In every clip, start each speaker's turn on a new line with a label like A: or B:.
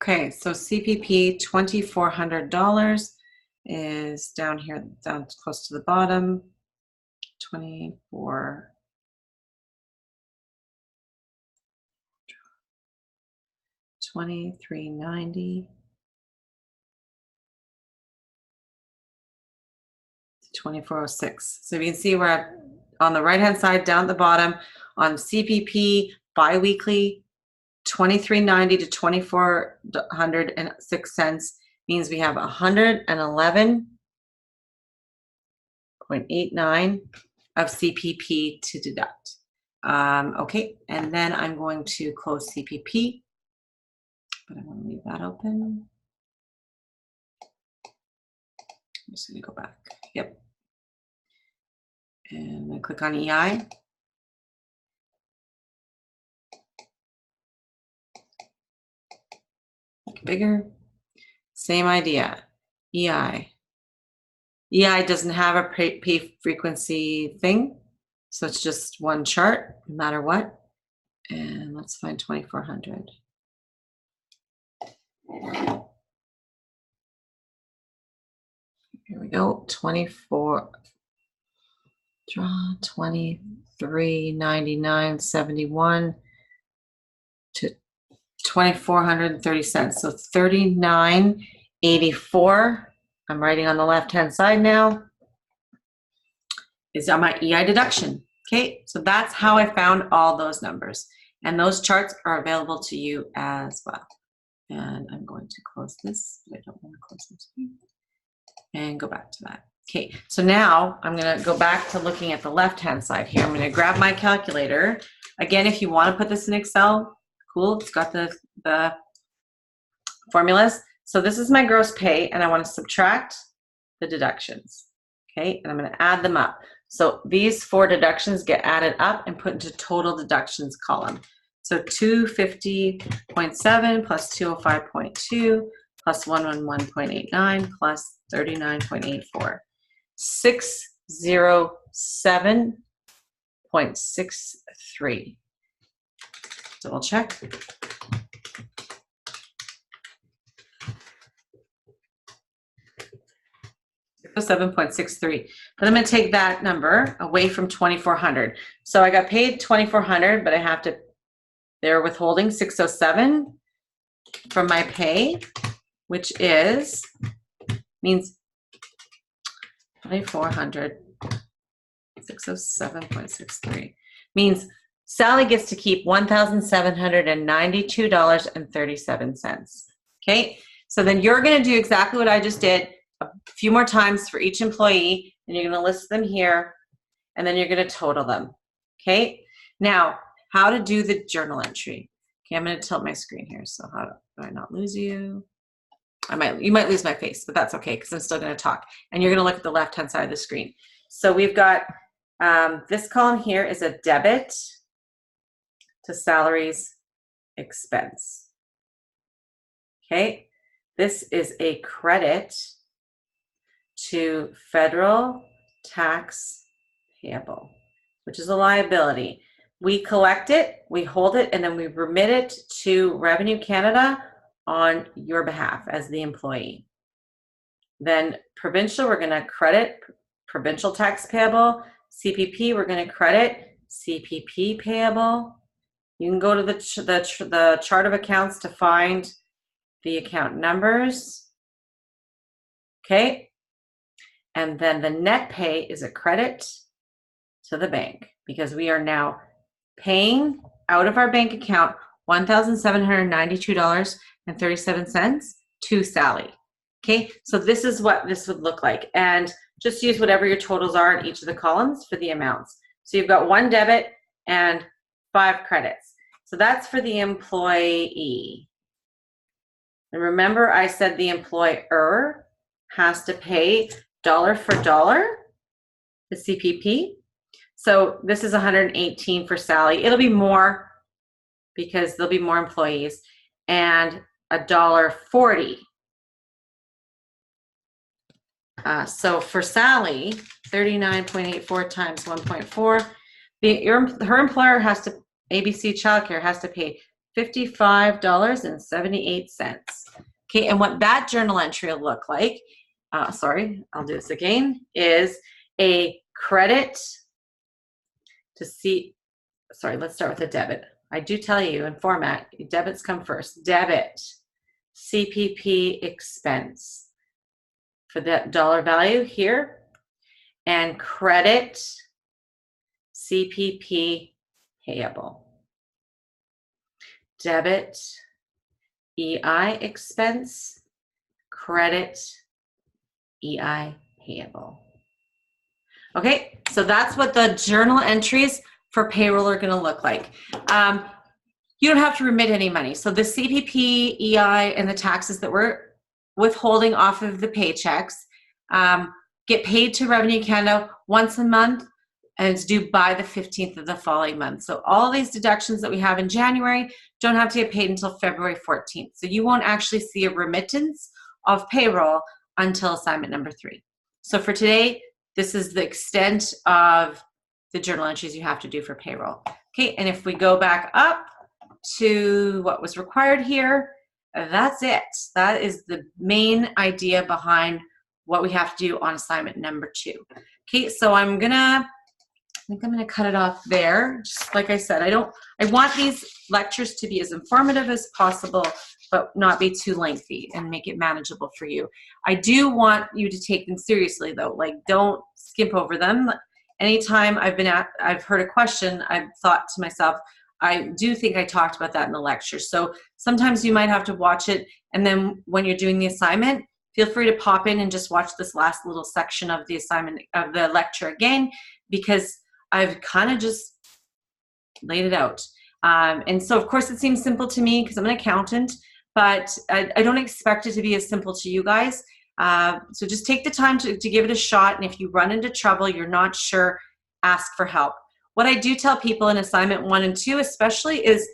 A: Okay, so CPP $2,400 is down here, down close to the bottom. 24. 2390 to 2406. So you can see we're on the right hand side down at the bottom on CPP biweekly 2390 to 2406 cents means we have 111.89 of CPP to deduct. Okay, and then I'm going to close CPP, but I want to leave that open. I'm just going to go back. Yep. And I'm going to click on EI. Make it bigger. Same idea. EI. EI doesn't have a pay frequency thing, so it's just one chart, no matter what. And let's find 2400. Here we go. 24. Draw 23.99.71 to 2,430 cents. So 39.84. I'm writing on the left-hand side now. Is on my EI deduction. Okay, so that's how I found all those numbers. And those charts are available to you as well. And I'm going to close this, but I don't want to close this and go back to that. Okay, so now I'm going to go back to looking at the left-hand side here. I'm going to grab my calculator. Again, if you want to put this in Excel, cool, it's got the formulas. So this is my gross pay, and I want to subtract the deductions. Okay, and I'm going to add them up. So these 4 deductions get added up and put into total deductions column. So 250.7 plus 205.2 plus 111.89 plus 39.84. 607.63. Double check. $7.63. But I'm going to take that number away from 2,400. So I got paid 2,400, but I have to, they're withholding 607 from my pay, which is, means 2,400, 607.63. Means Sally gets to keep $1,792.37. Okay, so then you're going to do exactly what I just did a few more times for each employee, and you're going to list them here, and then you're going to total them. Okay, now how to do the journal entry. Okay, I'm going to tilt my screen here, so how do I not lose you? You might lose my face, but that's okay because I'm still going to talk, and you're going to look at the left hand side of the screen. So we've got this column here is a debit to salaries expense. Okay, this is a credit to federal tax payable, which is a liability. We collect it, we hold it, and then we remit it to Revenue Canada on your behalf as the employee. Then provincial, we're going to credit provincial tax payable. CPP, we're going to credit CPP payable. You can go to the chart of accounts to find the account numbers. Okay. And then the net pay is a credit to the bank because we are now paying out of our bank account $1,792.37 to Sally. Okay, so this is what this would look like. And just use whatever your totals are in each of the columns for the amounts. So you've got 1 debit and 5 credits. So that's for the employee. And remember I said the employer has to pay dollar for dollar the CPP. So this is 118 for Sally. It'll be more because there'll be more employees, and $1.40. So for Sally, 39.84 times 1.4. Her employer has to, ABC Childcare has to pay $55.78. Okay, and what that journal entry will look like, sorry, I'll do this again, is a credit to see, sorry, let's start with a debit. I do tell you in format, debits come first. Debit, CPP expense for that dollar value here, and credit, CPP payable. Debit, EI expense, credit, EI payable. Okay, so that's what the journal entries for payroll are going to look like. You don't have to remit any money. So the CPP, EI, and the taxes that we're withholding off of the paychecks get paid to Revenue Canada once a month, and it's due by the 15th of the following month. So all these deductions that we have in January don't have to get paid until February 14th. So you won't actually see a remittance of payroll until assignment number 3. So for today, this is the extent of the journal entries you have to do for payroll. Okay, and if we go back up to what was required here, that's it. That is the main idea behind what we have to do on assignment number 2. Okay, so I think I'm gonna cut it off there. Just like I said, I want these lectures to be as informative as possible, but not be too lengthy and make it manageable for you. I do want you to take them seriously though. Like, don't skip over them. Anytime I've heard a question, I've thought to myself, I do think I talked about that in the lecture. So sometimes you might have to watch it, and then when you're doing the assignment, feel free to pop in and just watch this last little section of the assignment of the lecture again, because I've kind of just laid it out. And so of course it seems simple to me because I'm an accountant, but I don't expect it to be as simple to you guys. So just take the time to give it a shot. And if you run into trouble, you're not sure, ask for help. What I do tell people in assignment 1 and 2 especially is,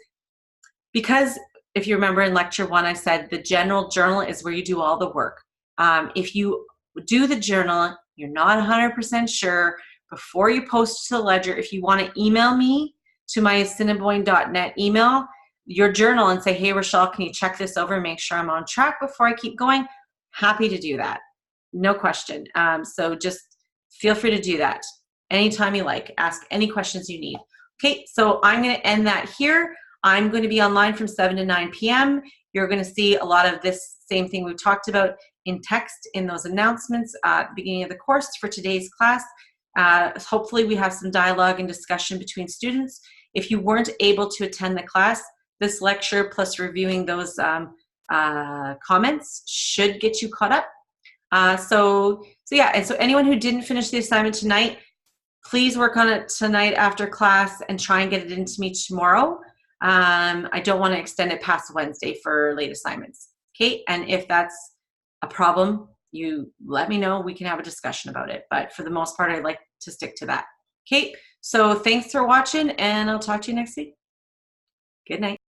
A: because if you remember in lecture 1, I said the general journal is where you do all the work. If you do the journal, you're not 100% sure, before you post to the ledger, if you want to email me to my assiniboine.net email, your journal, and say, hey, Rochelle, can you check this over and make sure I'm on track before I keep going? Happy to do that. No question. So just feel free to do that anytime you like. Ask any questions you need. Okay, so I'm going to end that here. I'm going to be online from 7 to 9 p.m. You're going to see a lot of this same thing we talked about in text in those announcements at the beginning of the course for today's class. Hopefully we have some dialogue and discussion between students. If you weren't able to attend the class, this lecture plus reviewing those comments should get you caught up. So yeah, and so anyone who didn't finish the assignment tonight, please work on it tonight after class and try and get it into me tomorrow. I don't want to extend it past Wednesday for late assignments. Okay, and if that's a problem, you let me know. We can have a discussion about it. But for the most part, I'd like to stick to that. Okay, so thanks for watching, and I'll talk to you next week. Good night.